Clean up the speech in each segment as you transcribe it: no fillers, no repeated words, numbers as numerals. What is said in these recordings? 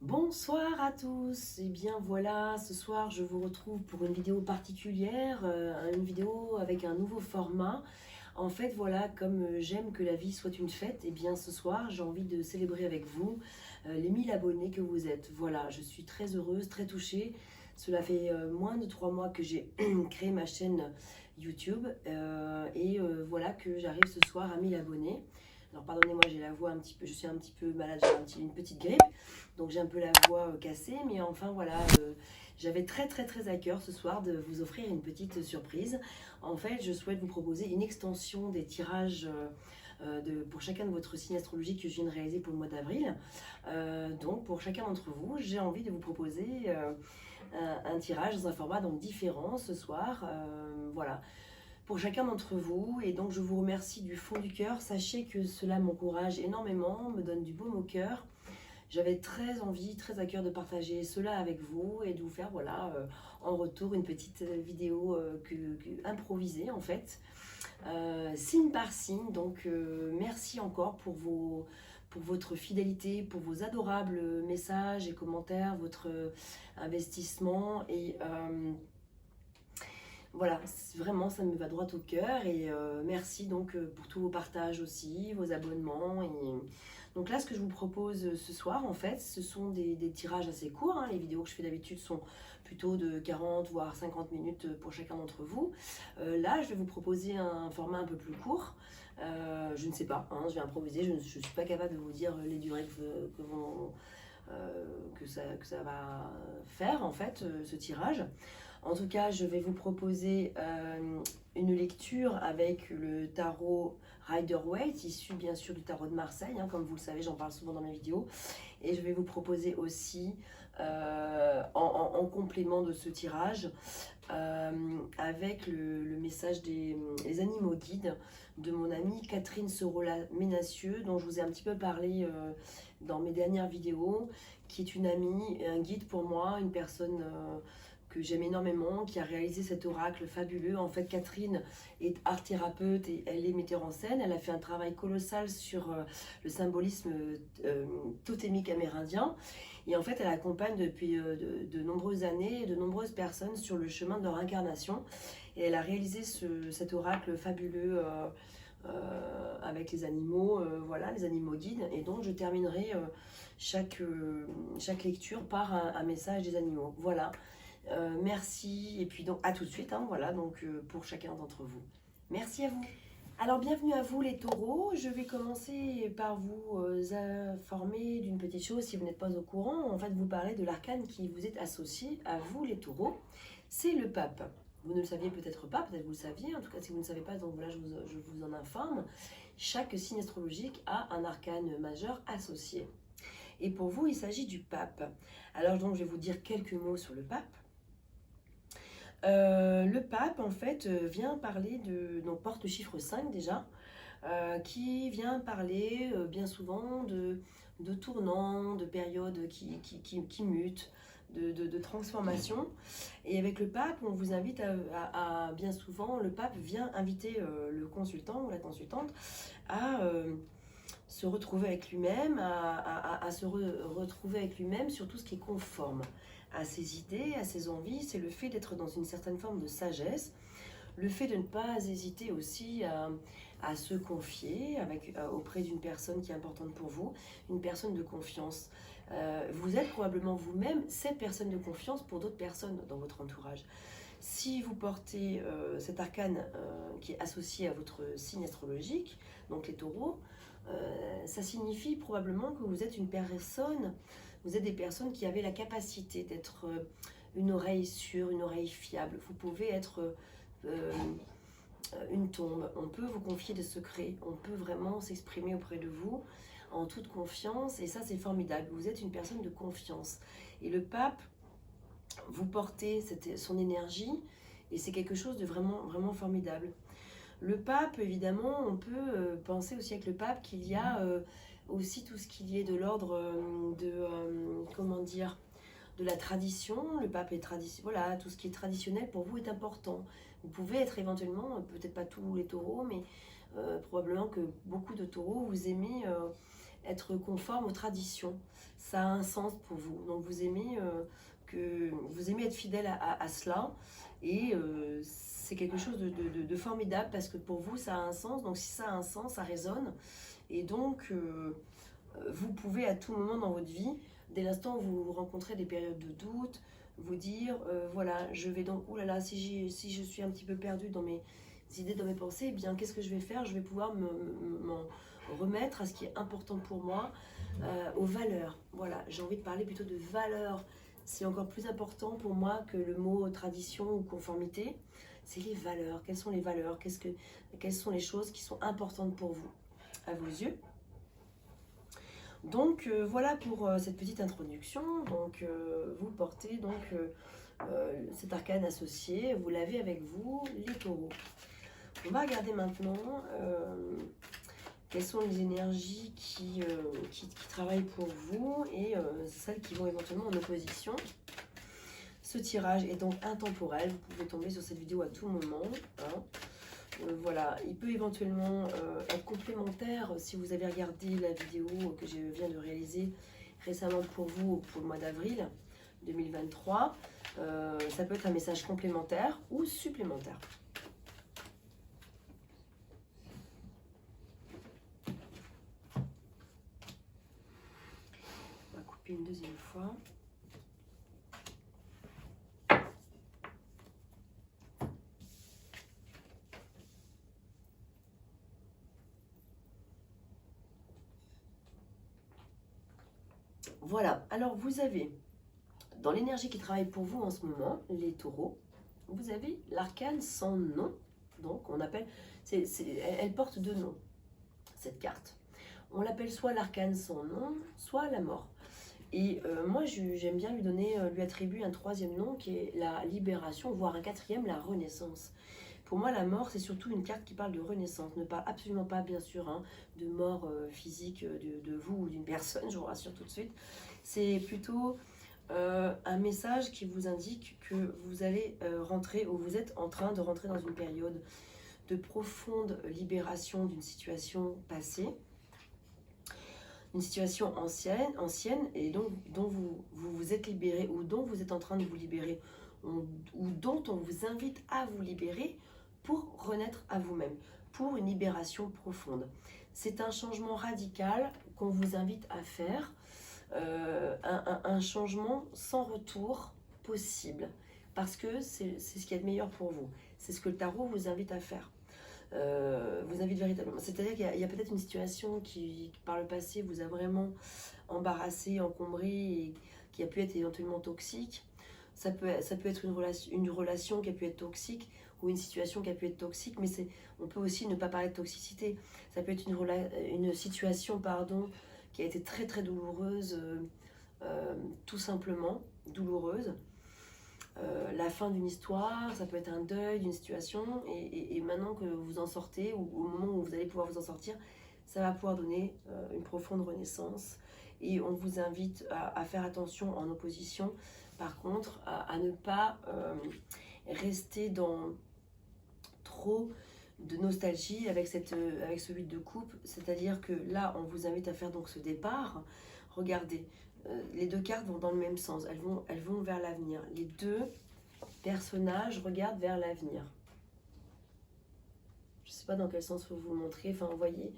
Bonsoir à tous, et bien voilà, ce soir je vous retrouve pour une vidéo particulière, une vidéo avec un nouveau format. En fait voilà, comme j'aime que la vie soit une fête, et bien ce soir j'ai envie de célébrer avec vous les 1000 abonnés que vous êtes. Voilà, je suis très heureuse, très touchée. Cela fait moins de 3 mois que j'ai créé ma chaîne YouTube voilà que j'arrive ce soir à 1000 abonnés. Alors pardonnez-moi, j'ai la voix un petit peu, je suis un petit peu malade, j'ai une petite grippe. Donc j'ai un peu la voix cassée, mais enfin voilà, j'avais très à cœur ce soir de vous offrir une petite surprise. En fait, je souhaite vous proposer une extension des tirages pour chacun de votre signe astrologique que je viens de réaliser pour le mois d'avril. Donc pour chacun d'entre vous, j'ai envie de vous proposer un tirage dans un format donc différent ce soir. Voilà, pour chacun d'entre vous. Et donc je vous remercie du fond du cœur. Sachez que cela m'encourage énormément, me donne du baume au cœur. J'avais très envie, très à cœur de partager cela avec vous et de vous faire voilà, en retour une petite vidéo improvisée en fait, signe par signe. Donc merci encore pour votre fidélité, pour vos adorables messages et commentaires, votre investissement voilà, vraiment ça me va droit au cœur et merci donc pour tous vos partages aussi, vos abonnements. Donc là, ce que je vous propose ce soir, en fait, ce sont des tirages assez courts, hein. Les vidéos que je fais d'habitude sont plutôt de 40 voire 50 minutes pour chacun d'entre vous. Là, je vais vous proposer un format un peu plus court. Je ne sais pas, hein, je vais improviser, je ne suis pas capable de vous dire les durées que ça va faire en fait, ce tirage. En tout cas, je vais vous proposer une lecture avec le tarot Rider-Waite, issu bien sûr du tarot de Marseille, hein, comme vous le savez, j'en parle souvent dans mes vidéos. Et je vais vous proposer aussi, en complément de ce tirage, avec le message des animaux guides de mon amie Catherine Sorola-Ménassieux, dont je vous ai un petit peu parlé dans mes dernières vidéos, qui est une amie, un guide pour moi, une personne que j'aime énormément, qui a réalisé cet oracle fabuleux. En fait, Catherine est art thérapeute et elle est metteur en scène. Elle a fait un travail colossal sur le symbolisme totémique amérindien. Et en fait, elle accompagne depuis de nombreuses années de nombreuses personnes sur le chemin de leur incarnation. Et elle a réalisé cet oracle fabuleux avec les animaux, voilà, les animaux guides. Et donc, je terminerai chaque lecture par un message des animaux. Voilà. Merci. Et puis, donc, à tout de suite. Hein, voilà, donc, pour chacun d'entre vous. Merci à vous. Alors, bienvenue à vous les taureaux. Je vais commencer par vous informer d'une petite chose si vous n'êtes pas au courant. En fait, vous parler de l'arcane qui vous est associé à vous les taureaux. C'est le pape. Vous ne le saviez peut-être pas, peut-être vous le saviez. En tout cas, si vous ne savez pas, donc voilà, je vous en informe. Chaque signe astrologique a un arcane majeur associé. Et pour vous, il s'agit du pape. Alors donc, je vais vous dire quelques mots sur le pape. Le pape, en fait, vient parler donc porte le chiffre 5 déjà, qui vient parler bien souvent de tournants, de périodes qui mutent, de transformation. Et avec le pape, on vous invite bien souvent, le pape vient inviter le consultant ou la consultante à se retrouver avec lui-même, à se retrouver avec lui-même sur tout ce qui est conforme à ses idées, à ses envies. C'est le fait d'être dans une certaine forme de sagesse, le fait de ne pas hésiter aussi à se confier auprès d'une personne qui est importante pour vous, une personne de confiance. Vous êtes probablement vous-même cette personne de confiance pour d'autres personnes dans votre entourage. Si vous portez cet arcane qui est associé à votre signe astrologique, donc les taureaux, ça signifie probablement que vous êtes une personne, vous êtes des personnes qui avaient la capacité d'être une oreille sûre, une oreille fiable. Vous pouvez être une tombe, on peut vous confier des secrets, on peut vraiment s'exprimer auprès de vous en toute confiance, et ça c'est formidable. Vous êtes une personne de confiance. Et le pape, vous portez son énergie, et c'est quelque chose de vraiment formidable. Le pape, évidemment, on peut penser aussi avec le pape qu'il y a aussi tout ce qui est de l'ordre comment dire, de la tradition. Le pape est tradition, voilà, tout ce qui est traditionnel pour vous est important. Vous pouvez être éventuellement, peut-être pas tous les taureaux, mais probablement que beaucoup de taureaux, vous aimez être conforme aux traditions. Ça a un sens pour vous. Donc vous aimez, vous aimez être fidèle à cela. Et c'est quelque chose de formidable parce que pour vous, ça a un sens. Donc si ça a un sens, ça résonne. Et donc, vous pouvez à tout moment dans votre vie, dès l'instant où vous rencontrez des périodes de doute, vous dire, voilà, je vais donc, oulala, si je suis un petit peu perdue dans mes idées, dans mes pensées, eh bien, qu'est-ce que je vais faire? Je vais pouvoir m'en remettre à ce qui est important pour moi, aux valeurs. Voilà, j'ai envie de parler plutôt de valeurs. C'est encore plus important pour moi que le mot tradition ou conformité. C'est les valeurs. Quelles sont les valeurs? Quelles sont les choses qui sont importantes pour vous, à vos yeux? Donc voilà pour cette petite introduction. Donc vous portez donc cet arcane associé, vous l'avez avec vous, les taureaux. On va regarder maintenant quelles sont les énergies qui travaillent pour vous et celles qui vont éventuellement en opposition. Ce tirage est donc intemporel, vous pouvez tomber sur cette vidéo à tout moment. Hein. Voilà, il peut éventuellement être complémentaire si vous avez regardé la vidéo que je viens de réaliser récemment pour vous pour le mois d'avril 2023. Ça peut être un message complémentaire ou supplémentaire. On va couper une deuxième fois. Voilà, alors vous avez, dans l'énergie qui travaille pour vous en ce moment, les taureaux, vous avez l'arcane sans nom. Donc on appelle, elle porte deux noms, cette carte. On l'appelle soit l'arcane sans nom, soit la mort. Et moi j'aime bien lui attribuer un troisième nom qui est la libération, voire un quatrième, la renaissance. Pour moi, la mort, c'est surtout une carte qui parle de renaissance. Ne parle absolument pas, bien sûr, hein, de mort physique de vous ou d'une personne, je vous rassure tout de suite. C'est plutôt un message qui vous indique que vous allez rentrer, ou vous êtes en train de rentrer dans une période de profonde libération d'une situation passée, une situation ancienne et donc dont vous êtes libéré, ou dont vous êtes en train de vous libérer, ou dont on vous invite à vous libérer, pour renaître à vous-même, pour une libération profonde. C'est un changement radical qu'on vous invite à faire, un changement sans retour possible, parce que c'est ce qu'il y a de meilleur pour vous. C'est ce que le tarot vous invite à faire. Vous invite véritablement. C'est-à-dire qu'il y a peut-être une situation qui, par le passé, vous a vraiment embarrassé, encombré, et qui a pu être éventuellement toxique. Ça peut être une relation qui a pu être toxique, ou une situation qui a pu être toxique, mais on peut aussi ne pas parler de toxicité. Ça peut être une situation, pardon, qui a été très très douloureuse, tout simplement douloureuse. La fin d'une histoire, ça peut être un deuil d'une situation, et maintenant que vous en sortez, ou au moment où vous allez pouvoir vous en sortir, ça va pouvoir donner une profonde renaissance. Et on vous invite à faire attention en opposition, par contre, à ne pas rester dans trop de nostalgie avec ce 8 de coupe. C'est-à-dire que là, on vous invite à faire donc ce départ. Regardez, les deux cartes vont dans le même sens, elles vont vers l'avenir. Les deux personnages regardent vers l'avenir. Je ne sais pas dans quel sens vous vous montrer, enfin vous voyez,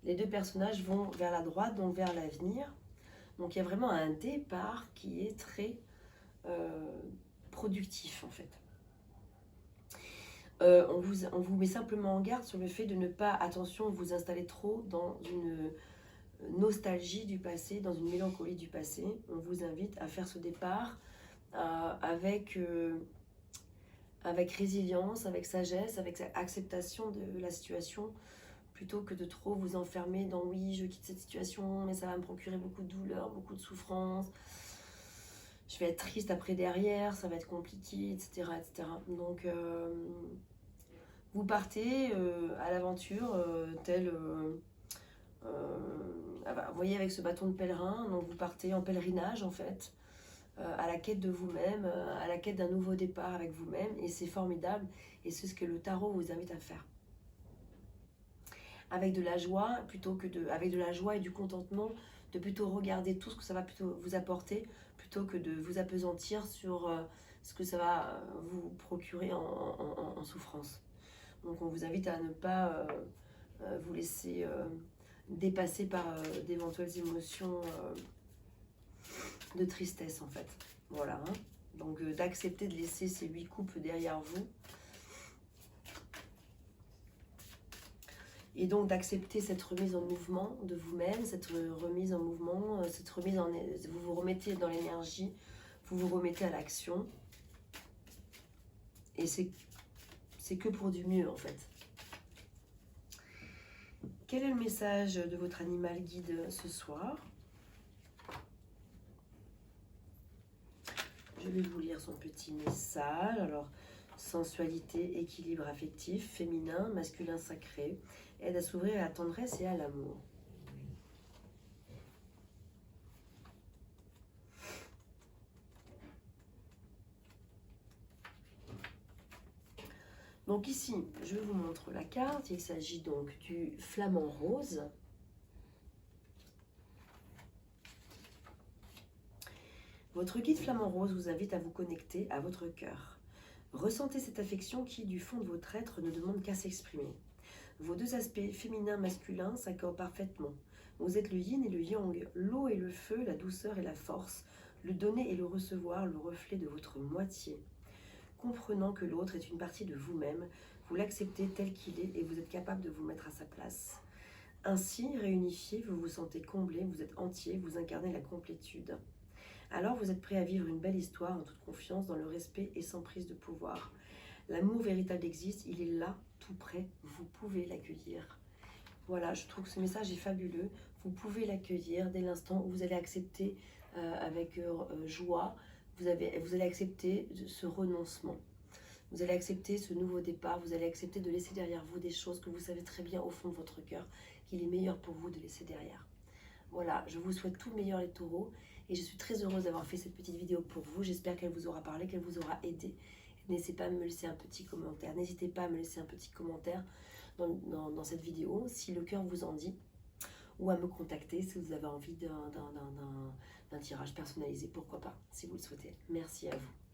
les deux personnages vont vers la droite, donc vers l'avenir. Donc il y a vraiment un départ qui est très productif en fait. On vous met simplement en garde sur le fait de ne pas, attention, vous installer trop dans une nostalgie du passé, dans une mélancolie du passé. On vous invite à faire ce départ avec résilience, avec sagesse, avec acceptation de la situation, plutôt que de trop vous enfermer dans oui, je quitte cette situation, mais ça va me procurer beaucoup de douleur, beaucoup de souffrance. Je vais être triste après derrière, ça va être compliqué, etc. etc. Donc, vous partez à l'aventure tel... vous voyez, avec ce bâton de pèlerin, donc vous partez en pèlerinage en fait, à la quête de vous-même, à la quête d'un nouveau départ avec vous-même, et c'est formidable, et c'est ce que le tarot vous invite à faire. avec de la joie, avec de la joie et du contentement, de plutôt regarder tout ce que ça va plutôt vous apporter, plutôt que de vous appesantir sur ce que ça va vous procurer en souffrance. Donc on vous invite à ne pas vous laisser dépasser par d'éventuelles émotions de tristesse en fait. Voilà. Hein. Donc d'accepter de laisser ces 8 coupes derrière vous. Et donc d'accepter cette remise en mouvement de vous-même, cette remise en mouvement, cette remise en... Vous vous remettez dans l'énergie, vous vous remettez à l'action. Et c'est que pour du mieux en fait. Quel est le message de votre animal guide ce soir? Je vais vous lire son petit message. Alors, sensualité, équilibre affectif, féminin, masculin sacré, aide à s'ouvrir à la tendresse et à l'amour. Donc ici, je vous montre la carte. Il s'agit donc du flamant rose. Votre guide flamant rose vous invite à vous connecter à votre cœur. Ressentez cette affection qui, du fond de votre être, ne demande qu'à s'exprimer. Vos deux aspects féminin masculin s'accordent parfaitement. Vous êtes le yin et le yang, l'eau et le feu, la douceur et la force, le donner et le recevoir, le reflet de votre moitié. Comprenant que l'autre est une partie de vous-même, vous l'acceptez tel qu'il est et vous êtes capable de vous mettre à sa place. Ainsi, réunifié, vous vous sentez comblé, vous êtes entier, vous incarnez la complétude. Alors vous êtes prêt à vivre une belle histoire en toute confiance, dans le respect et sans prise de pouvoir. L'amour véritable existe, il est là, tout près, vous pouvez l'accueillir. Voilà, je trouve que ce message est fabuleux. Vous pouvez l'accueillir dès l'instant où vous allez accepter avec joie, vous allez accepter ce renoncement. Vous allez accepter ce nouveau départ, vous allez accepter de laisser derrière vous des choses que vous savez très bien au fond de votre cœur qu'il est meilleur pour vous de laisser derrière. Voilà, je vous souhaite tout le meilleur les taureaux et je suis très heureuse d'avoir fait cette petite vidéo pour vous. J'espère qu'elle vous aura parlé, qu'elle vous aura aidé. N'hésitez pas à me laisser un petit commentaire. N'hésitez pas à me laisser un petit commentaire dans cette vidéo si le cœur vous en dit, ou à me contacter si vous avez envie d'un tirage personnalisé, pourquoi pas, si vous le souhaitez. Merci à vous.